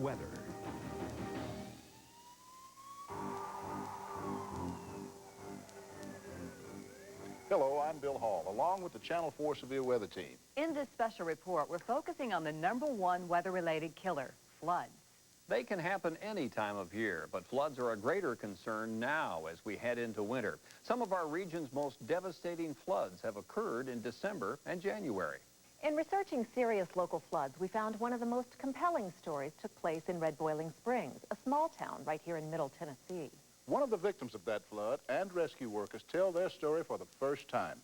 weather. Hello, I'm Bill Hall, along with the Channel 4 Severe Weather Team. In this special report, we're focusing on the #1 weather-related killer, floods. They can happen any time of year, but floods are a greater concern now as we head into winter. Some of our region's most devastating floods have occurred in December and January. In researching serious local floods, we found one of the most compelling stories took place in Red Boiling Springs, a small town right here in Middle Tennessee. One of the victims of that flood and rescue workers tell their story for the first time.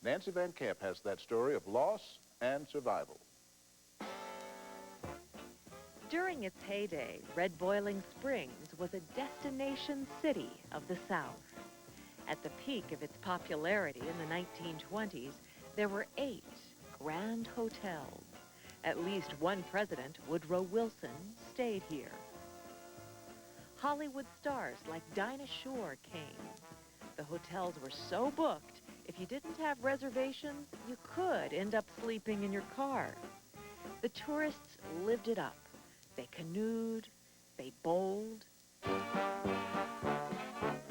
Nancy Van Camp has that story of loss and survival. During its heyday, Red Boiling Springs was a destination city of the South. At the peak of its popularity in the 1920s, there were 8 grand hotels. At least one president, Woodrow Wilson, stayed here. Hollywood stars like Dinah Shore came. The hotels were so booked, if you didn't have reservations, you could end up sleeping in your car. The tourists lived it up. They canoed, they bowled,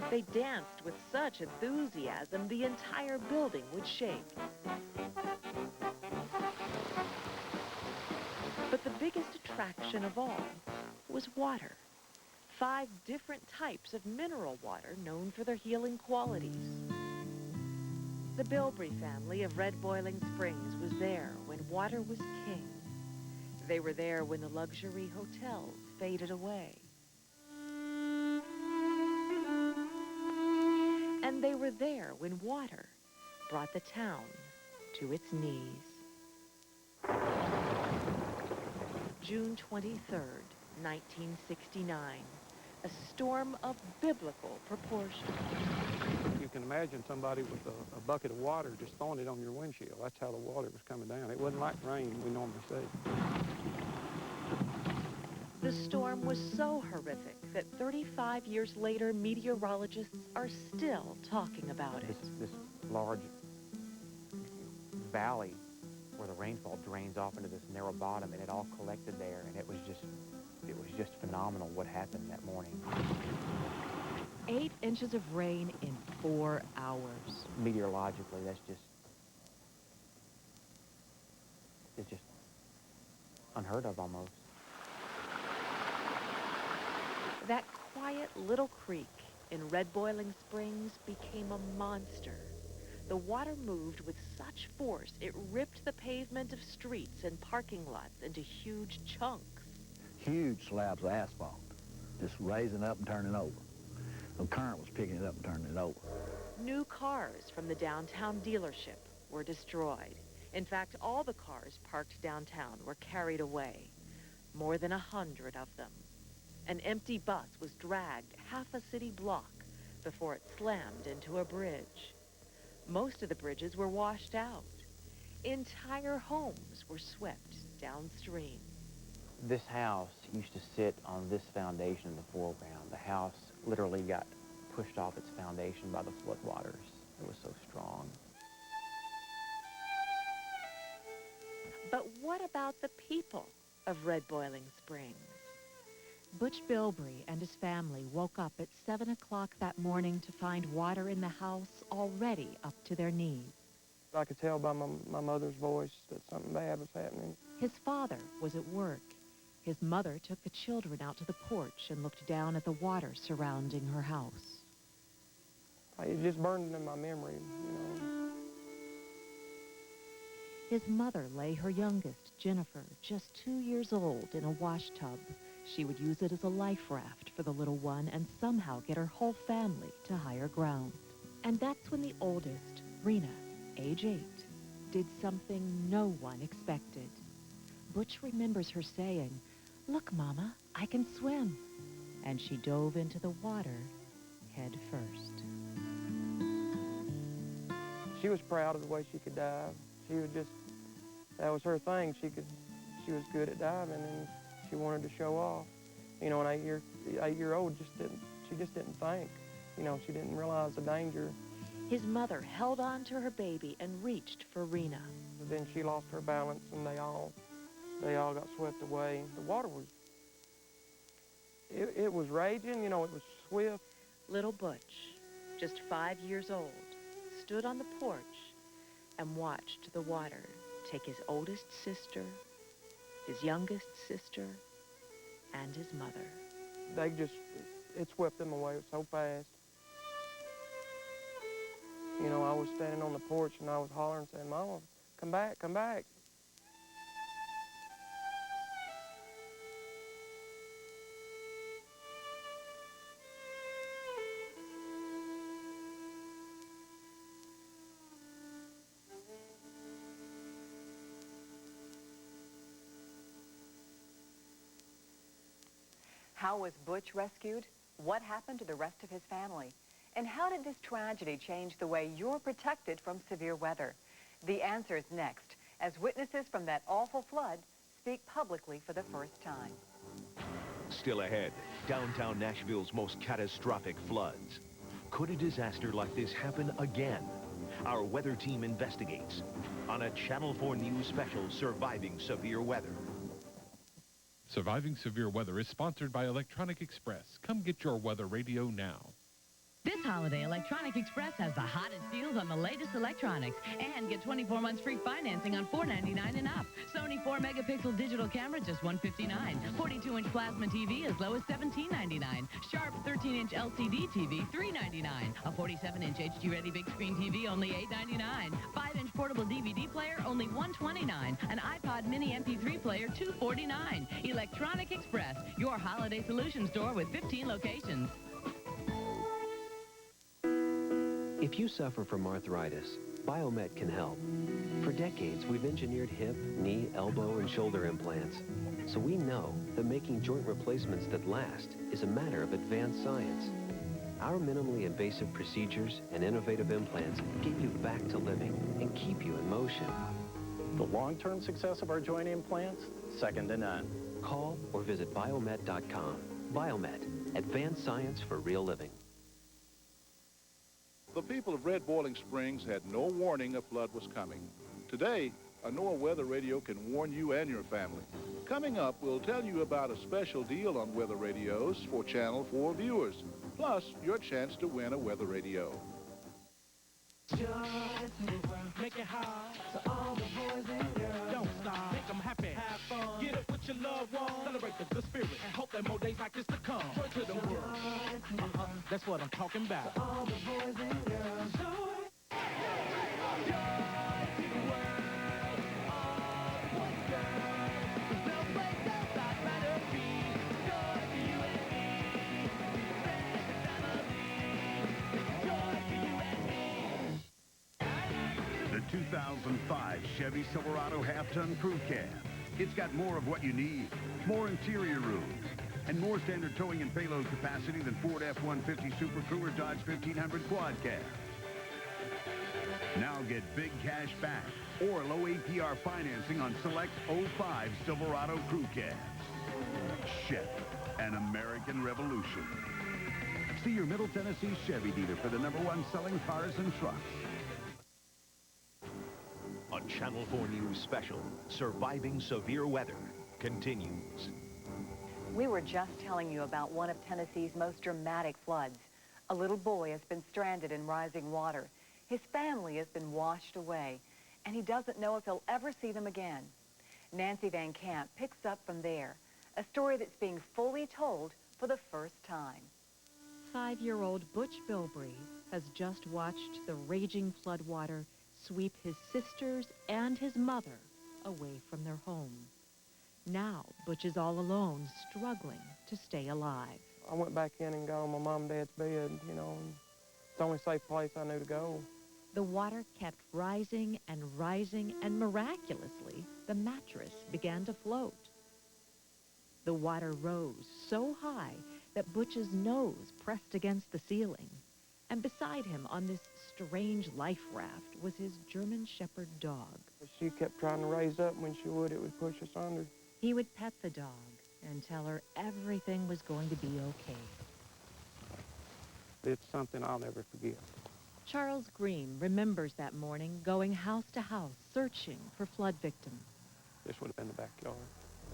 they danced with such enthusiasm the entire building would shake. But the biggest attraction of all was water. 5 different types of mineral water known for their healing qualities. The Bilbrey family of Red Boiling Springs was there when water was king. They were there when the luxury hotels faded away. And they were there when water brought the town to its knees. June 23rd, 1969. A storm of biblical proportions. You can imagine somebody with a bucket of water just throwing it on your windshield. That's how the water was coming down. It wasn't like rain we normally see. The storm was so horrific that 35 years later, meteorologists are still talking about it. This large valley where the rainfall drains off into this narrow bottom, and it all collected there, and it was just phenomenal what happened that morning. 8 inches of rain in 4 hours. Meteorologically, it's just unheard of almost. That quiet little creek in Red Boiling Springs became a monster. The water moved with such force, it ripped the pavement of streets and parking lots into huge chunks. Huge slabs of asphalt, just raising up and turning over. The current was picking it up and turning it over. New cars from the downtown dealership were destroyed. In fact, all the cars parked downtown were carried away. More than 100 of them. An empty bus was dragged half a city block before it slammed into a bridge. Most of the bridges were washed out. Entire homes were swept downstream. This house used to sit on this foundation in the foreground. The house literally got pushed off its foundation by the floodwaters. It was so strong. But what about the people of Red Boiling Springs? Butch Bilbrey and his family woke up at 7 o'clock that morning to find water in the house already up to their knees. I could tell by my mother's voice that something bad was happening. His father was at work. His mother took the children out to the porch and looked down at the water surrounding her house. It just burned in my memory, you know. His mother lay her youngest, Jennifer, just 2 years old, in a wash tub. She would use it as a life raft for the little one and somehow get her whole family to higher ground. And that's when the oldest, Rena, age 8, did something no one expected. Butch remembers her saying, "Look, Mama, I can swim." And she dove into the water head first. She was proud of the way she could dive. That was her thing. She was good at diving, and she wanted to show off. You know, an 8-year-old she just didn't think. You know, she didn't realize the danger. His mother held on to her baby and reached for Rena. But then she lost her balance, and they all got swept away. The water was It was raging, you know, it was swift. Little Butch, just 5 years old, stood on the porch and watched the water take his oldest sister, his youngest sister, and his mother. It swept them away so fast. You know, I was standing on the porch and I was hollering saying, "Mama, come back, come back." How was Butch rescued? What happened to the rest of his family? And how did this tragedy change the way you're protected from severe weather? The answer is next, as witnesses from that awful flood speak publicly for the first time. Still ahead, downtown Nashville's most catastrophic floods. Could a disaster like this happen again? Our weather team investigates on a Channel 4 News special, Surviving Severe Weather. Surviving Severe Weather is sponsored by Electronic Express. Come get your weather radio now. This holiday, Electronic Express has the hottest deals on the latest electronics. And get 24 months free financing on $4.99 and up. Sony 4-megapixel digital camera, just $159. 42-inch plasma TV as low as $17.99. Sharp 13-inch LCD TV, $3.99. A 47-inch HD-ready big screen TV, only $8.99. 5-inch portable DVD player, only $129. An iPod mini MP3 player, $249. Electronic Express, your holiday solution store with 15 locations. If you suffer from arthritis, Biomet can help. For decades, we've engineered hip, knee, elbow, and shoulder implants. So we know that making joint replacements that last is a matter of advanced science. Our minimally invasive procedures and innovative implants get you back to living and keep you in motion. The long-term success of our joint implants, second to none. Call or visit biomet.com. Biomet, advanced science for real living. The people of Red Boiling Springs had no warning a flood was coming. Today, a NOAA weather radio can warn you and your family. Coming up, we'll tell you about a special deal on weather radios for Channel 4 viewers, plus your chance to win a weather radio. Make it hard to all the boys and girls. Don't stop, make them happy, have fun. Get up with your loved ones, celebrate the good spirit, and hope that more days like this to come. Joy to the world. That's what I'm talking about. To all the boys and girls. Joy to the world. All the boys and girls. There's no place else I'd rather be. Joy to you and me. Friends and family. Joy to you and me. The 2005 Chevy Silverado half-ton crew cab. It's got more of what you need, more interior room, and more standard towing and payload capacity than Ford F-150 Super Crew or Dodge 1500 Quad Cab. Now get big cash back or low APR financing on select 05 Silverado crew cabs. Chevy, an American revolution. See your Middle Tennessee Chevy dealer for the #1 selling cars and trucks. A Channel 4 News special, Surviving Severe Weather, continues. We were just telling you about one of Tennessee's most dramatic floods. A little boy has been stranded in rising water. His family has been washed away, and he doesn't know if he'll ever see them again. Nancy Van Camp picks up from there, a story that's being fully told for the first time. 5-year-old Butch Bilbrey has just watched the raging floodwater sweep his sisters and his mother away from their home. Now, Butch is all alone, struggling to stay alive. I went back in and got on my mom and dad's bed, you know, and it's the only safe place I knew to go. The water kept rising, and miraculously, the mattress began to float. The water rose so high that Butch's nose pressed against the ceiling. And beside him on this strange life raft was his German Shepherd dog. She kept trying to raise up, and when she would, it would push us under. He would pet the dog and tell her everything was going to be okay. It's something I'll never forget. Charles Green remembers that morning going house to house searching for flood victims. This would have been the backyard.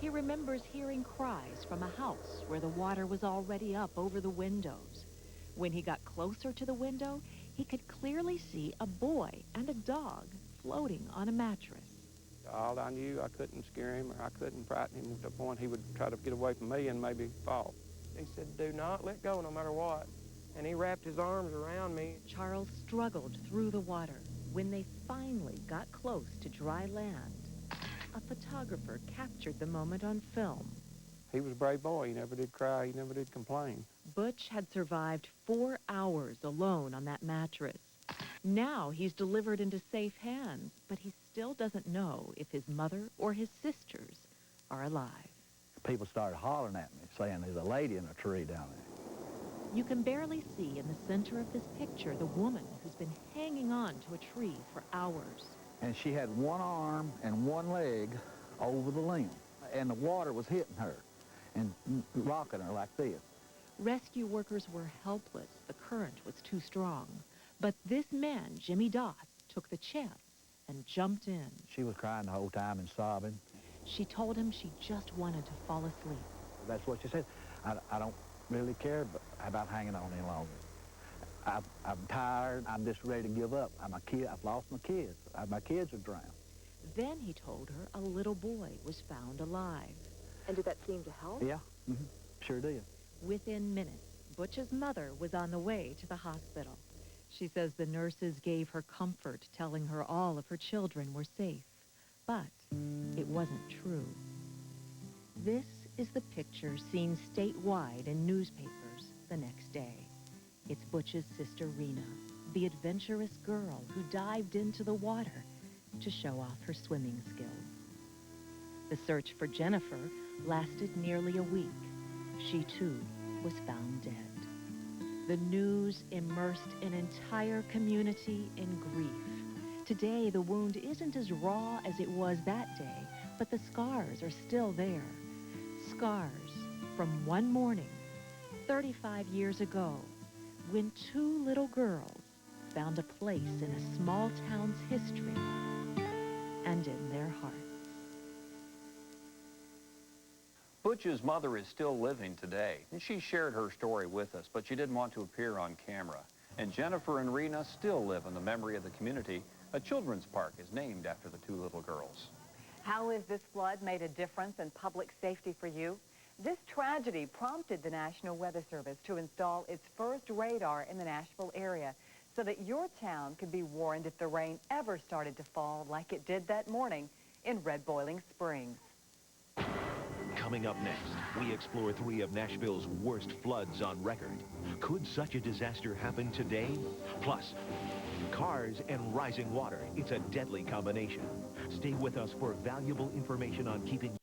He remembers hearing cries from a house where the water was already up over the windows. When he got closer to the window, he could clearly see a boy and a dog floating on a mattress. All I knew, I couldn't scare him or I couldn't frighten him to the point he would try to get away from me and maybe fall. He said, do not let go no matter what. And he wrapped his arms around me. Charles struggled through the water. When they finally got close to dry land, a photographer captured the moment on film. He was a brave boy. He never did cry. He never did complain. Butch had survived 4 hours alone on that mattress. Now he's delivered into safe hands, but he still doesn't know if his mother or his sisters are alive. People started hollering at me, saying there's a lady in a tree down there. You can barely see in the center of this picture the woman who's been hanging on to a tree for hours. And she had one arm and one leg over the limb, and the water was hitting her and rocking her like this. Rescue workers were helpless. The current was too strong. But this man, Jimmy Doss, took the chance and jumped in. She was crying the whole time and sobbing. She told him she just wanted to fall asleep. That's what she said. I don't really care about hanging on any longer. I'm tired. I'm just ready to give up. I've lost my kids. My kids are drowned. Then he told her a little boy was found alive. And did that seem to help? Yeah, sure did. Within minutes, Butch's mother was on the way to the hospital. She says the nurses gave her comfort, telling her all of her children were safe. But it wasn't true. This is the picture seen statewide in newspapers the next day. It's Butch's sister Rena, the adventurous girl who dived into the water to show off her swimming skills. The search for Jennifer lasted nearly a week. She, too, was found dead. The news immersed an entire community in grief. Today, the wound isn't as raw as it was that day, but the scars are still there. Scars from one morning, 35 years ago, when 2 little girls found a place in a small town's history and in their hearts. Butch's mother is still living today, and she shared her story with us, but she didn't want to appear on camera. And Jennifer and Rena still live in the memory of the community. A children's park is named after the 2 little girls. How has this flood made a difference in public safety for you? This tragedy prompted the National Weather Service to install its first radar in the Nashville area so that your town could be warned if the rain ever started to fall like it did that morning in Red Boiling Springs. Coming up next, we explore 3 of Nashville's worst floods on record. Could such a disaster happen today? Plus, cars and rising water. It's a deadly combination. Stay with us for valuable information on keeping